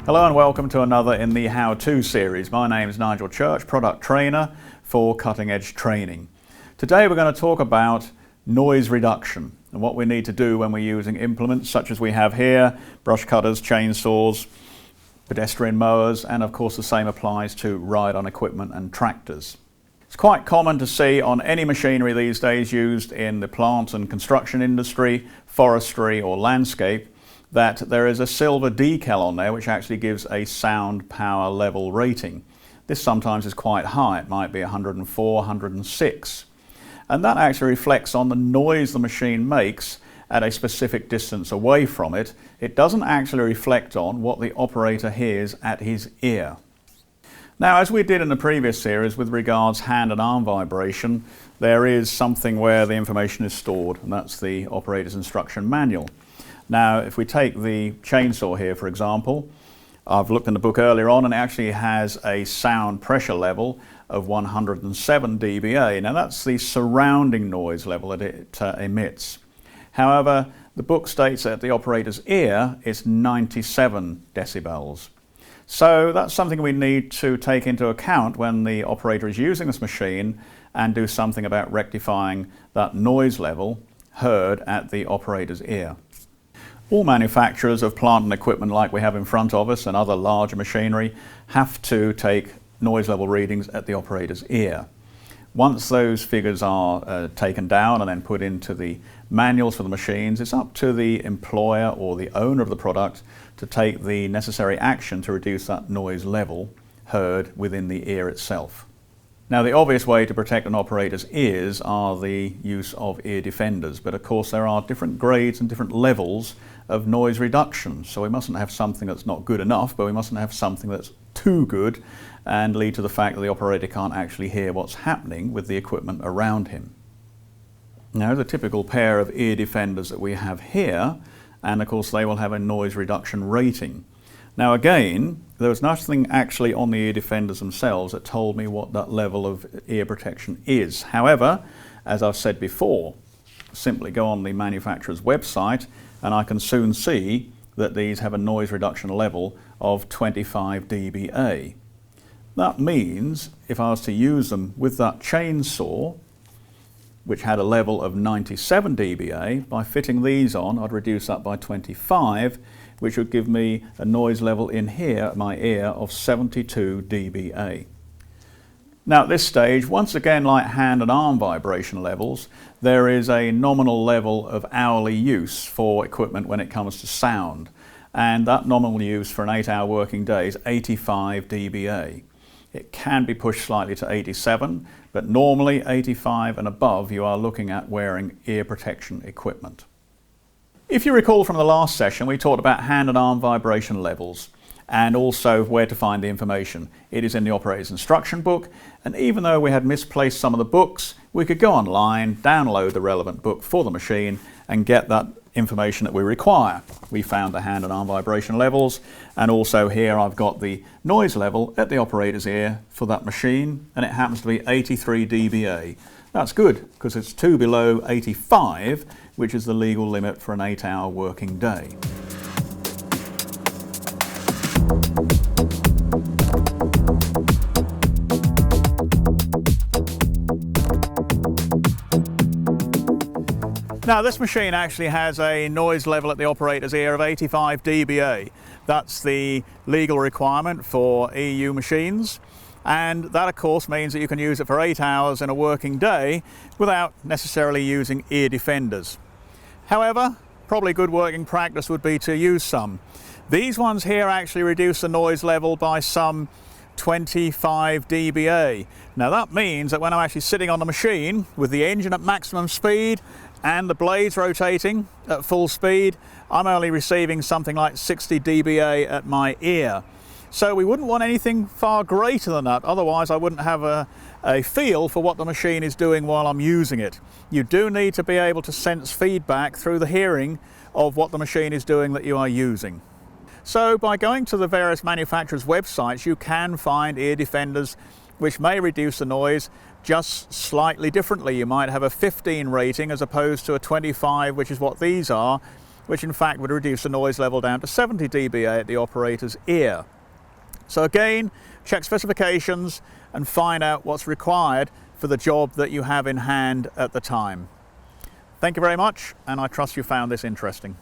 Hello and welcome to another in the How-To series. My name is Nigel Church, product trainer for Cutting Edge Training. Today we're going to talk about noise reduction and what we need to do when we're using implements such as we have here, brush cutters, chainsaws, pedestrian mowers, and of course the same applies to ride-on equipment and tractors. It's quite common to see on any machinery these days used in the plant and construction industry, forestry or landscape that there is a silver decal on there which actually gives a sound power level rating. This sometimes is quite high, it might be 104, 106. And that actually reflects on the noise the machine makes at a specific distance away from it. It doesn't actually reflect on what the operator hears at his ear. Now, as we did in the previous series with regards hand and arm vibration, there is something where the information is stored, and that's the operator's instruction manual. Now, if we take the chainsaw here, for example, I've looked in the book earlier on and it actually has a sound pressure level of 107 dBA. Now, that's the surrounding noise level that it emits. However, the book states that at the operator's ear, it's 97 decibels. So that's something we need to take into account when the operator is using this machine and do something about rectifying that noise level heard at the operator's ear. All manufacturers of plant and equipment like we have in front of us and other larger machinery have to take noise level readings at the operator's ear. Once those figures are taken down and then put into the manuals for the machines, it's up to the employer or the owner of the product to take the necessary action to reduce that noise level heard within the ear itself. Now, the obvious way to protect an operator's ears are the use of ear defenders, but of course there are different grades and different levels of noise reduction. So we mustn't have something that's not good enough, but we mustn't have something that's too good and lead to the fact that the operator can't actually hear what's happening with the equipment around him. Now, the typical pair of ear defenders that we have here, and of course they will have a noise reduction rating. Now again, there was nothing actually on the ear defenders themselves that told me what that level of ear protection is. However, as I've said before, simply go on the manufacturer's website and I can soon see that these have a noise reduction level of 25 dBA. That means if I was to use them with that chainsaw, which had a level of 97 dBA, by fitting these on, I'd reduce that by 25, which would give me a noise level in here at my ear of 72 dBA. Now at this stage, once again like hand and arm vibration levels, there is a nominal level of hourly use for equipment when it comes to sound. And that nominal use for an 8-hour working day is 85 dBA. It can be pushed slightly to 87, but normally 85 and above you are looking at wearing ear protection equipment. If you recall from the last session, we talked about hand and arm vibration levels and also where to find the information. It is in the operator's instruction book, and even though we had misplaced some of the books, we could go online, download the relevant book for the machine and get that information that we require. We found the hand and arm vibration levels, and also here I've got the noise level at the operator's ear for that machine, and it happens to be 83 dBA. That's good because it's 2 below 85, which is the legal limit for an 8-hour working day. Now, this machine actually has a noise level at the operator's ear of 85 dBA. That's the legal requirement for EU machines. And that, of course, means that you can use it for 8 hours in a working day without necessarily using ear defenders. However, probably good working practice would be to use some. These ones here actually reduce the noise level by some 25 dBA. Now that means that when I'm actually sitting on the machine with the engine at maximum speed and the blades rotating at full speed, I'm only receiving something like 60 dBA at my ear. So we wouldn't want anything far greater than that, otherwise I wouldn't have a feel for what the machine is doing while I'm using it. You do need to be able to sense feedback through the hearing of what the machine is doing that you are using. So by going to the various manufacturers' websites, you can find ear defenders which may reduce the noise just slightly differently. You might have a 15 rating as opposed to a 25, which is what these are, which in fact would reduce the noise level down to 70 dBA at the operator's ear. So again, check specifications and find out what's required for the job that you have in hand at the time. Thank you very much, and I trust you found this interesting.